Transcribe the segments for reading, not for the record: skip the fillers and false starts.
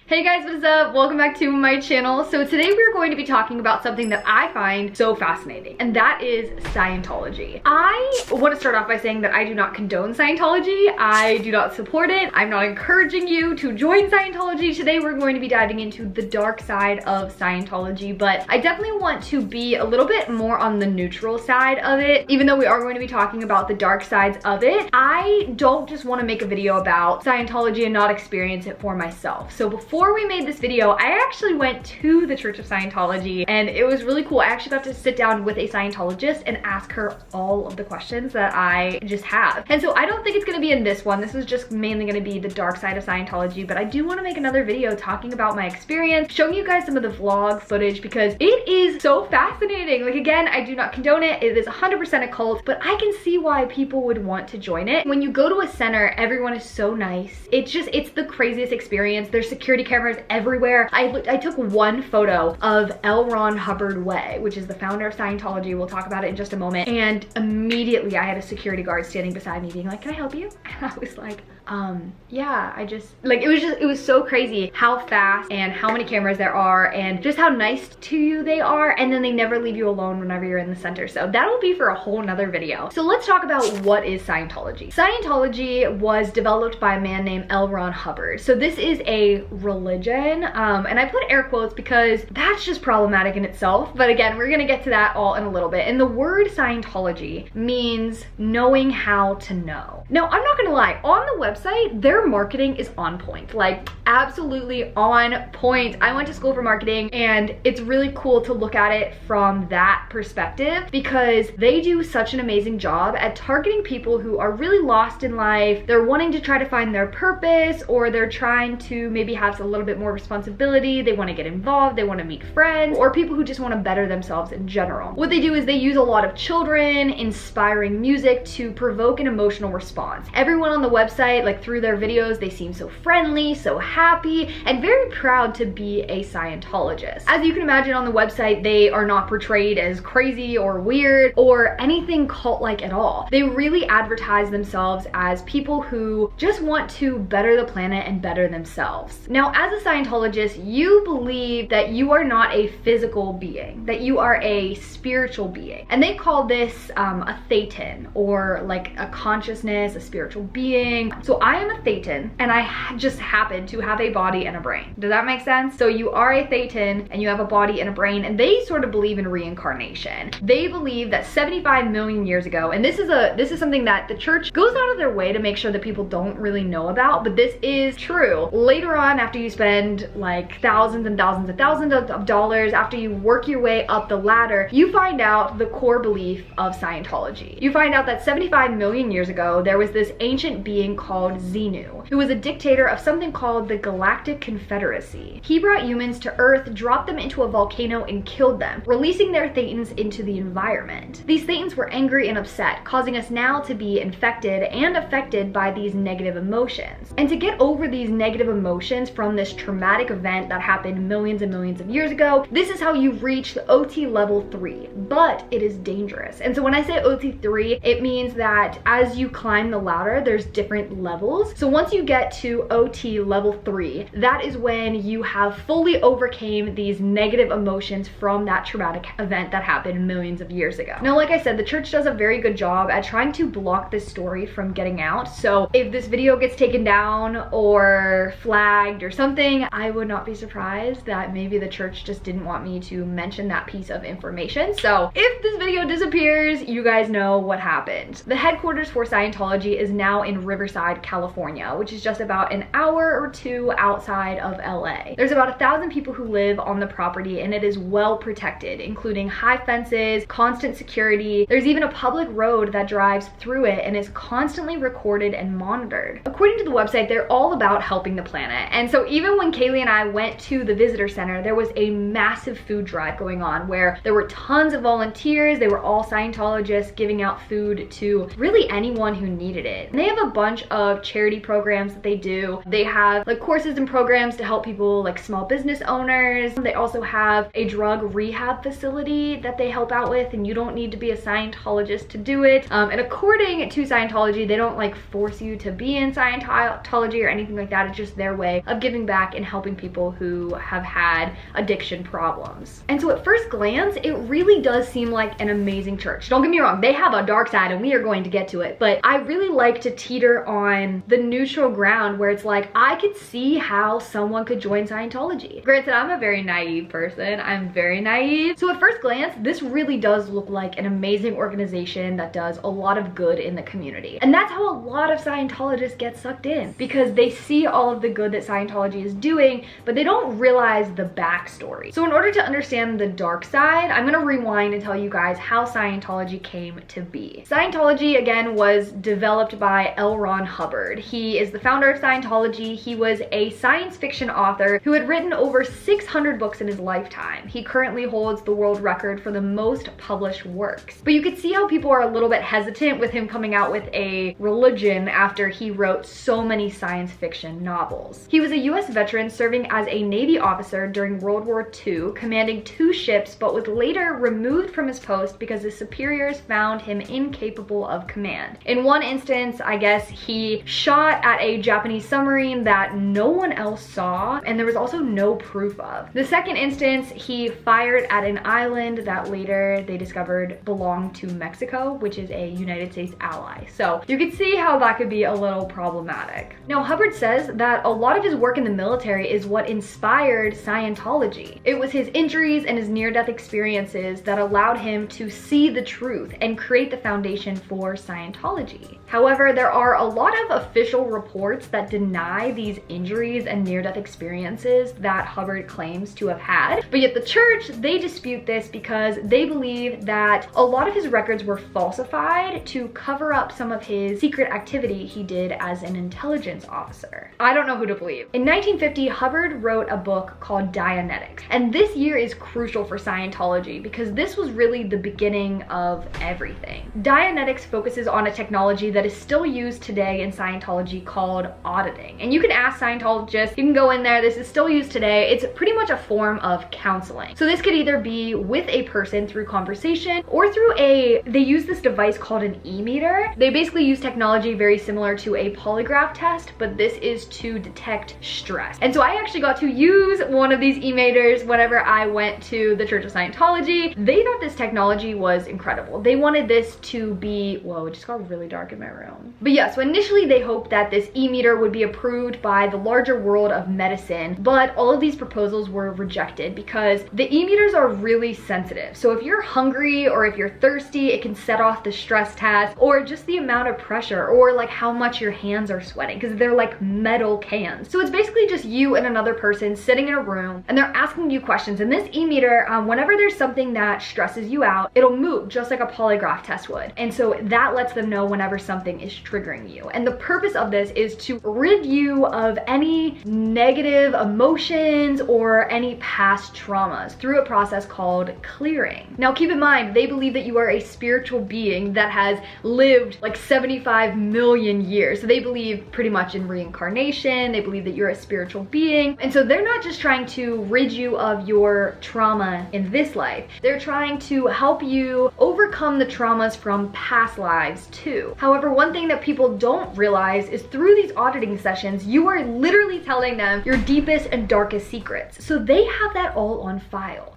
Hey guys, what is up? Welcome back to my channel. So today we're going to be talking about something that I find so fascinating, and that is Scientology. I want to start off by saying that I do not condone Scientology. I do not support it. I'm not encouraging you to join Scientology. Today we're going to be diving into the dark side of Scientology, but I definitely want to be a little bit more on the neutral side of it. Even though we are going to be talking about the dark sides of it, I don't just want to make a video about Scientology and not experience it for myself. So before we made this video, I actually went to the Church of Scientology, and it was really cool. I actually got to sit down with a Scientologist and ask her all of the questions that I just have. And so I don't think it's going to be in this one. This is just mainly going to be the dark side of Scientology, but I do want to make another video talking about my experience, showing you guys some of the vlog footage because it is so fascinating. Like, again, I do not condone it. It is 100% a cult, but I can see why people would want to join it. When you go to a center, everyone is so nice. It's the craziest experience. There's security cameras everywhere. I took one photo of L Ron Hubbard Way, which is the founder of Scientology. We'll talk about it in just a moment. And immediately I had a security guard standing beside me being like, "Can I help you?" And I was like, yeah, it was so crazy how fast and how many cameras there are and just how nice to you they are, and then they never leave you alone whenever you're in the center. So that'll be for a whole nother video. So let's talk about what is Scientology. Scientology was developed by a man named L Ron Hubbard. So this is a religion, and I put air quotes because that's just problematic in itself. But again, we're gonna get to that all in a little bit. And the word Scientology means knowing how to know. Now, I'm not gonna lie, on the website, their marketing is on point, like absolutely on point. I went to school for marketing, and it's really cool to look at it from that perspective because they do such an amazing job at targeting people who are really lost in life. They're wanting to try to find their purpose, or they're trying to maybe have a little bit more responsibility. They want to get involved, they want to meet friends, or people who just want to better themselves in general. What they do is they use a lot of children, inspiring music to provoke an emotional response. Everyone on the website, like through their videos, they seem so friendly, so happy, and very proud to be a Scientologist. As you can imagine, on the website, they are not portrayed as crazy or weird or anything cult-like at all. They really advertise themselves as people who just want to better the planet and better themselves. Now, as a Scientologist, you believe that you are not a physical being, that you are a spiritual being. And they call this a thetan, or like a consciousness, a spiritual being. So I am a thetan, and I just happen to have a body and a brain. Does that make sense? So you are a thetan, and you have a body and a brain, and they sort of believe in reincarnation. They believe that 75 million years ago, and this is something that the church goes out of their way to make sure that people don't really know about, but this is true. Later on, after you spend like thousands and thousands and thousands of dollars, after you work your way up the ladder, you find out the core belief of Scientology. You find out that 75 million years ago, there was this ancient being called Xenu, who was a dictator of something called the Galactic Confederacy. He brought humans to Earth, dropped them into a volcano, and killed them, releasing their thetans into the environment. These thetans were angry and upset, causing us now to be infected and affected by these negative emotions. And to get over these negative emotions from this traumatic event that happened millions and millions of years ago, this is how you reach the OT level 3, but it is dangerous. And so when I say OT 3, it means that as you climb the ladder, there's different levels. So once you get to OT level 3, that is when you have fully overcame these negative emotions from that traumatic event that happened millions of years ago. Now, like I said, the church does a very good job at trying to block this story from getting out. So if this video gets taken down or flagged or something, I would not be surprised that maybe the church just didn't want me to mention that piece of information. So if this video disappears, you guys know what happened. The headquarters for Scientology is now in Riverside, California, which is just about an hour or two outside of LA. There's about 1,000 people who live on the property, and it is well protected, including high fences, constant security. There's even a public road that drives through it and is constantly recorded and monitored. According to the website, they're all about helping the planet. And so even when Kaylee and I went to the visitor center, there was a massive food drive going on where there were tons of volunteers. They were all Scientologists giving out food to really anyone who needed it. And they have a bunch of of charity programs that they do. They have like courses and programs to help people like small business owners. They also have a drug rehab facility that they help out with, and you don't need to be a Scientologist to do it. And according to Scientology, they don't like force you to be in Scientology or anything like that. It's just their way of giving back and helping people who have had addiction problems. And so at first glance, it really does seem like an amazing church. Don't get me wrong, they have a dark side and we are going to get to it, but I really like to teeter on the neutral ground where it's like, I could see how someone could join Scientology. Granted, I'm a very naive person. I'm very naive. So at first glance, this really does look like an amazing organization that does a lot of good in the community. And that's how a lot of Scientologists get sucked in, because they see all of the good that Scientology is doing, but they don't realize the backstory. So in order to understand the dark side, I'm gonna rewind and tell you guys how Scientology came to be. Scientology, again, was developed by L Ron Hubbard. He is the founder of Scientology. He was a science fiction author who had written over 600 books in his lifetime. He currently holds the world record for the most published works. But you could see how people are a little bit hesitant with him coming out with a religion after he wrote so many science fiction novels. He was a US veteran serving as a Navy officer during World War II, commanding 2 ships, but was later removed from his post because his superiors found him incapable of command. In one instance, I guess he shot at a Japanese submarine that no one else saw, and there was also no proof of. The second instance, he fired at an island that later they discovered belonged to Mexico, which is a United States ally. So you could see how that could be a little problematic. Now, Hubbard says that a lot of his work in the military is what inspired Scientology. It was his injuries and his near-death experiences that allowed him to see the truth and create the foundation for Scientology. However, there are a lot of official reports that deny these injuries and near-death experiences that Hubbard claims to have had. But yet the church, they dispute this because they believe that a lot of his records were falsified to cover up some of his secret activity he did as an intelligence officer. I don't know who to believe. In 1950, Hubbard wrote a book called Dianetics. And this year is crucial for Scientology because this was really the beginning of everything. Dianetics focuses on a technology that is still used today in Scientology called auditing. And you can ask Scientologists, you can go in there, this is still used today. It's pretty much a form of counseling. So this could either be with a person through conversation or through they use this device called an EMeter. They basically use technology very similar to a polygraph test, but this is to detect stress. And so I actually got to use one of these EMeters whenever I went to the Church of Scientology. They thought this technology was incredible. They wanted this to be, whoa, it just got really dark in my room. But yeah, so initially they hoped that this EMeter would be approved by the larger world of medicine, but all of these proposals were rejected because the EMeters are really sensitive. So if you're hungry or if you're thirsty, it can set off the stress test, or just the amount of pressure, or like how much your hands are sweating, because they're like metal cans. So it's basically just you and another person sitting in a room and they're asking you questions. And this EMeter, whenever there's something that stresses you out, it'll move just like a polygraph test would. And so that lets them know whenever something is triggering you. And the purpose of this is to rid you of any negative emotions or any past traumas through a process called clearing. Now keep in mind, they believe that you are a spiritual being that has lived like 75 million years. So they believe pretty much in reincarnation. They believe that you're a spiritual being. And so they're not just trying to rid you of your trauma in this life. They're trying to help you overcome the traumas from past lives too. However, one thing that people don't realize is through these auditing sessions, you are literally telling them your deepest and darkest secrets. So they have that all on file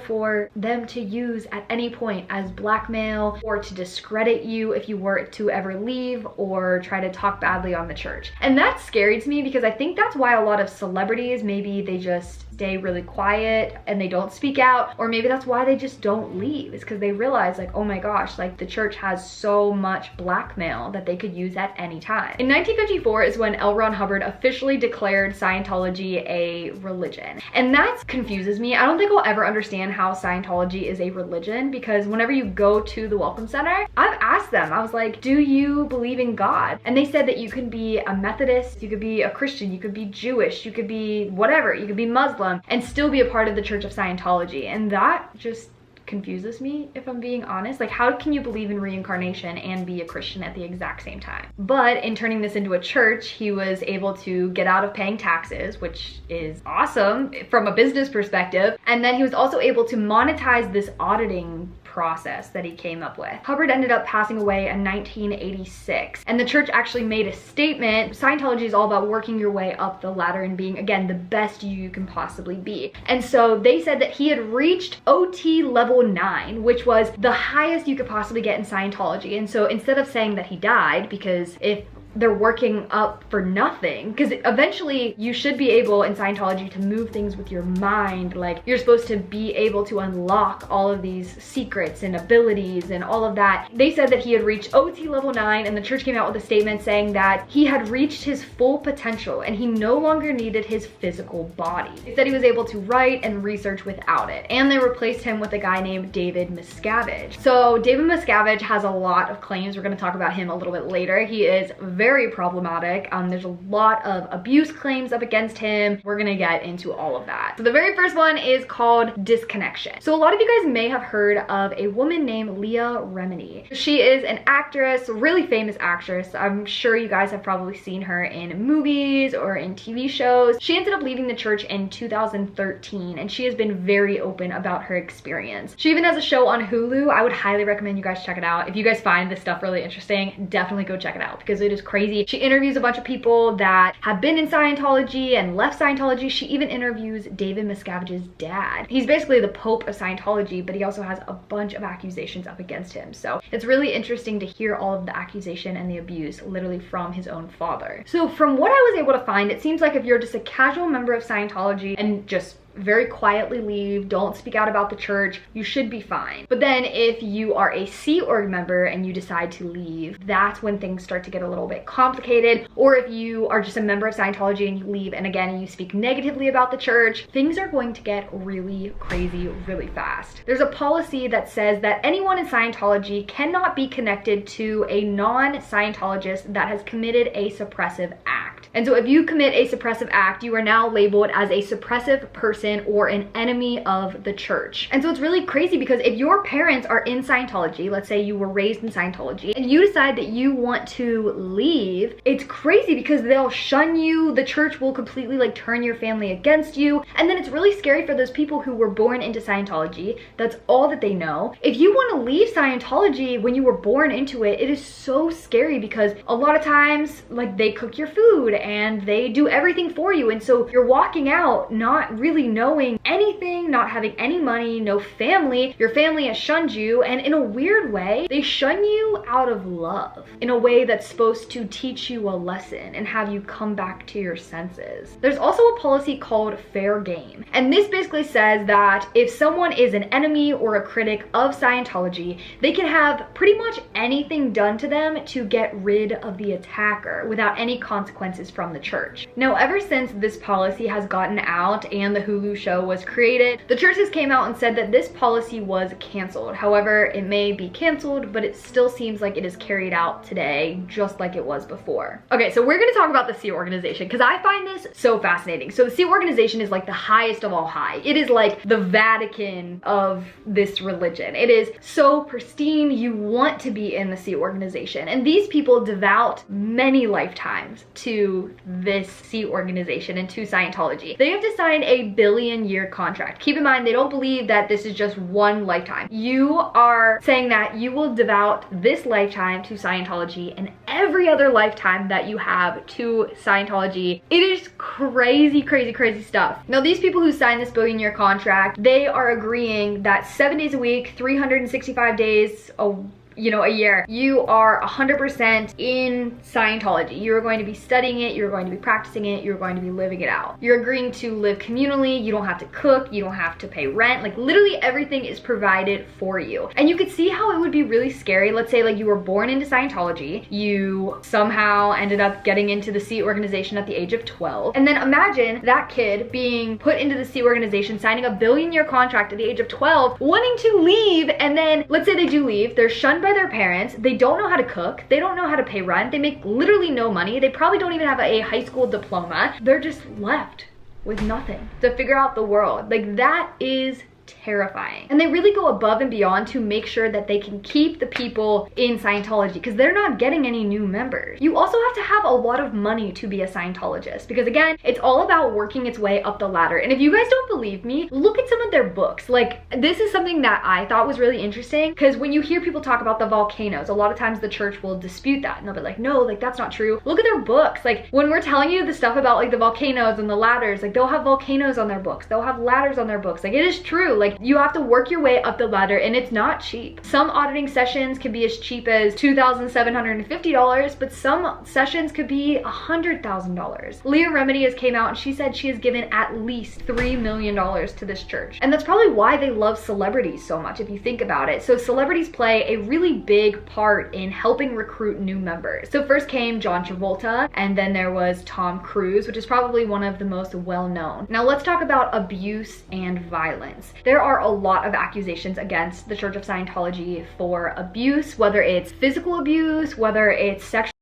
for them to use at any point as blackmail or to discredit you if you were to ever leave or try to talk badly on the church. And that's scary to me because I think that's why a lot of celebrities, maybe they just stay really quiet and they don't speak out, or maybe that's why they just don't leave. It's because they realize like, oh my gosh, like the church has so much blackmail that they could use at any time. In 1954 is when L Ron Hubbard officially declared Scientology a religion. And that confuses me. I don't think I'll ever understand how Scientology is a religion, because whenever you go to the Welcome Center, I've asked them, I was like, do you believe in God? And they said that you can be a Methodist, you could be a Christian, you could be Jewish, you could be whatever, you could be Muslim, and still be a part of the Church of Scientology. And that just confuses me, if I'm being honest. Like, how can you believe in reincarnation and be a Christian at the exact same time? But in turning this into a church, he was able to get out of paying taxes, which is awesome from a business perspective. And then he was also able to monetize this auditing process that he came up with. Hubbard ended up passing away in 1986, and the church actually made a statement. Scientology is all about working your way up the ladder and being, again, the best you can possibly be. And so they said that he had reached OT level 9, which was the highest you could possibly get in Scientology. And so instead of saying that he died, because if they're working up for nothing, because eventually you should be able in Scientology to move things with your mind. Like, you're supposed to be able to unlock all of these secrets and abilities and all of that. They said that he had reached OT level 9, and the church came out with a statement saying that he had reached his full potential and he no longer needed his physical body. They said he was able to write and research without it, and they replaced him with a guy named David Miscavige. So David Miscavige has a lot of claims. We're going to talk about him a little bit later. He is very problematic. There's a lot of abuse claims up against him. We're gonna get into all of that. So the very first one is called Disconnection. So a lot of you guys may have heard of a woman named Leah Remini. She is an actress, really famous actress. I'm sure you guys have probably seen her in movies or in TV shows. She ended up leaving the church in 2013, and she has been very open about her experience. She even has a show on Hulu. I would highly recommend you guys check it out. If you guys find this stuff really interesting, definitely go check it out because it is crazy. She interviews a bunch of people that have been in Scientology and left Scientology. She even interviews David Miscavige's dad. He's basically the Pope of Scientology, but he also has a bunch of accusations up against him. So it's really interesting to hear all of the accusation and the abuse literally from his own father. So from what I was able to find, it seems like if you're just a casual member of Scientology and just very quietly leave, don't speak out about the church, you should be fine. But then if you are a Sea Org member and you decide to leave, that's when things start to get a little bit complicated. Or if you are just a member of Scientology and you leave and again you speak negatively about the church, things are going to get really crazy really fast. There's a policy that says that anyone in Scientology cannot be connected to a non-Scientologist that has committed a suppressive act. And so if you commit a suppressive act, you are now labeled as a suppressive person or an enemy of the church. And so it's really crazy because if your parents are in Scientology, let's say you were raised in Scientology, and you decide that you want to leave, it's crazy because they'll shun you, the church will completely like turn your family against you, and then it's really scary for those people who were born into Scientology. That's all that they know. If you want to leave Scientology when you were born into it, it is so scary because a lot of times like they cook your food and they do everything for you, and so you're walking out not really knowing anything, not having any money, no family. Your family has shunned you, and in a weird way, they shun you out of love, in a way that's supposed to teach you a lesson and have you come back to your senses. There's also a policy called fair game, and this basically says that if someone is an enemy or a critic of Scientology, they can have pretty much anything done to them to get rid of the attacker without any consequences from the church. Now, ever since this policy has gotten out and the Hulu show was created, the churches came out and said that this policy was canceled. However, it may be canceled, but it still seems like it is carried out today, just like it was before. Okay, so we're gonna talk about the Sea Organization because I find this so fascinating. So the Sea Organization is like the highest of all high. It is like the Vatican of this religion. It is so pristine. You want to be in the Sea Organization. And these people devout many lifetimes to this Sea Organization and to Scientology. They have to sign a billion-year contract. Keep in mind, they don't believe that this is just one lifetime. You are saying that you will devote this lifetime to Scientology and every other lifetime that you have to Scientology. It is crazy, crazy, crazy stuff. Now, these people who signed this billion-year contract, they are agreeing that 7 days a week, 365 days a year, you are 100% in Scientology. You're going to be studying it, you're going to be practicing it, you're going to be living it out. You're agreeing to live communally, you don't have to cook, you don't have to pay rent, like literally everything is provided for you. And you could see how it would be really scary. Let's say like you were born into Scientology, you somehow ended up getting into the Sea Organization at the age of 12, and then imagine that kid being put into the Sea Organization, signing a billion-year contract at the age of 12, wanting to leave, and then let's say they do leave, they're shunned by their parents, they don't know how to cook, they don't know how to pay rent, they make literally no money, they probably don't even have a high school diploma, they're just left with nothing to figure out the world. Like, that is terrifying. And they really go above and beyond to make sure that they can keep the people in Scientology because they're not getting any new members. You also have to have a lot of money to be a Scientologist because again, it's all about working its way up the ladder. And if you guys don't believe me, look at some of their books. Like, this is something that I thought was really interesting because when you hear people talk about the volcanoes, a lot of times the church will dispute that and they'll be like, no, like that's not true. Look at their books. Like when we're telling you the stuff about like the volcanoes and the ladders, like they'll have volcanoes on their books. They'll have ladders on their books. Like it is true. Like you have to work your way up the ladder and it's not cheap. Some auditing sessions can be as cheap as $2,750, but some sessions could be $100,000. Leah Remini has came out and she said she has given at least $3 million to this church. And that's probably why they love celebrities so much if you think about it. So celebrities play a really big part in helping recruit new members. So first came John Travolta and then there was Tom Cruise, which is probably one of the most well-known. Now let's talk about abuse and violence. There are a lot of accusations against the Church of Scientology for abuse, whether it's physical abuse, whether it's sexual,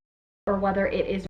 or whether it is.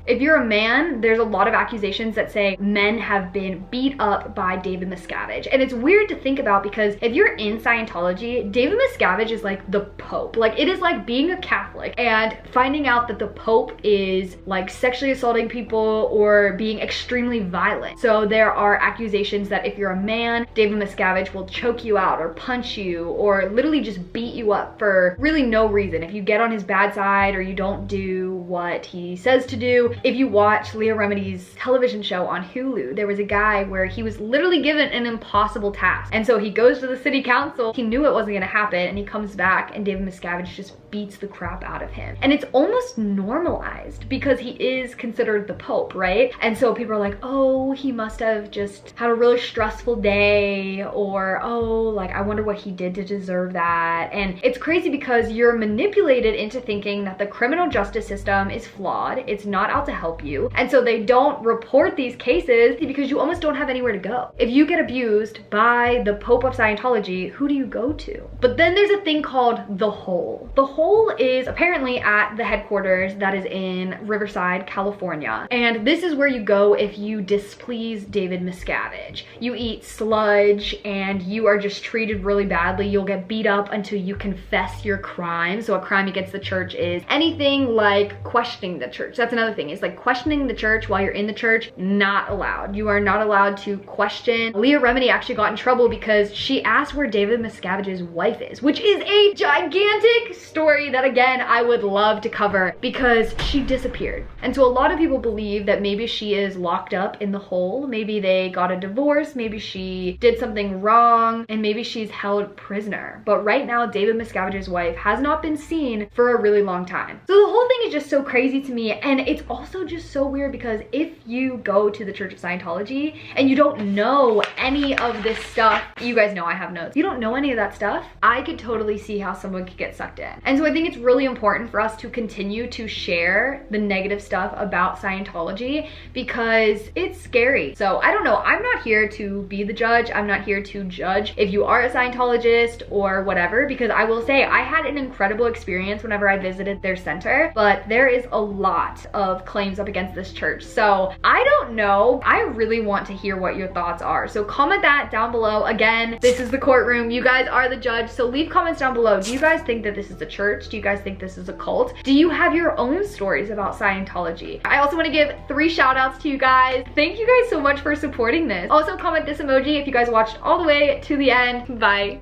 If you're a man, there's a lot of accusations that say men have been beat up by David Miscavige. And it's weird to think about because if you're in Scientology, David Miscavige is like the Pope. Like it is like being a Catholic and finding out that the Pope is like sexually assaulting people or being extremely violent. So there are accusations that if you're a man, David Miscavige will choke you out or punch you or literally just beat you up for really no reason. If you get on his bad side or you don't do what he says to do. If you watch Leah Remini's television show on Hulu, there was a guy where he was literally given an impossible task. And so he goes to the city council, he knew it wasn't gonna happen, and he comes back and David Miscavige just beats the crap out of him. And it's almost normalized because he is considered the Pope, right? And so people are like, oh, he must have just had a really stressful day, or oh, like I wonder what he did to deserve that. And it's crazy because you're manipulated into thinking that the criminal justice system is flawed, it's not out to help you, and so they don't report these cases because you almost don't have anywhere to go. If you get abused by the Pope of Scientology, who do you go to? But then there's a thing called the Hole. The Hole is apparently at the headquarters that is in Riverside, California, and this is where you go if you displease David Miscavige. You eat sludge and you are just treated really badly. You'll get beat up until you confess your crime. So a crime against the church is anything like questioning the church. That's another thing, is like questioning the church while you're in the church, not allowed. You are not allowed to question. Leah Remini actually got in trouble because she asked where David Miscavige's wife is, which is a gigantic story that again, I would love to cover because she disappeared. And so a lot of people believe that maybe she is locked up in the Hole. Maybe they got a divorce, maybe she did something wrong, and maybe she's held prisoner. But right now, David Miscavige's wife has not been seen for a really long time. So the whole thing is just so crazy to me, and it's also just so weird because if you go to the Church of Scientology and you don't know any of this stuff, you guys know I have notes, you don't know any of that stuff, I could totally see how someone could get sucked in. And so I think it's really important for us to continue to share the negative stuff about Scientology because it's scary. So I don't know, I'm not here to be the judge, I'm not here to judge if you are a Scientologist or whatever, because I will say I had an incredible experience whenever I visited their center, but there is a lot of claims up against this church. So I don't know. I really want to hear what your thoughts are. So comment that down below. Again, this is the courtroom. You guys are the judge. So leave comments down below. Do you guys think that this is a church? Do you guys think this is a cult? Do you have your own stories about Scientology? I also want to give 3 shout outs to you guys. Thank you guys so much for supporting this. Also comment this emoji if you guys watched all the way to the end. Bye.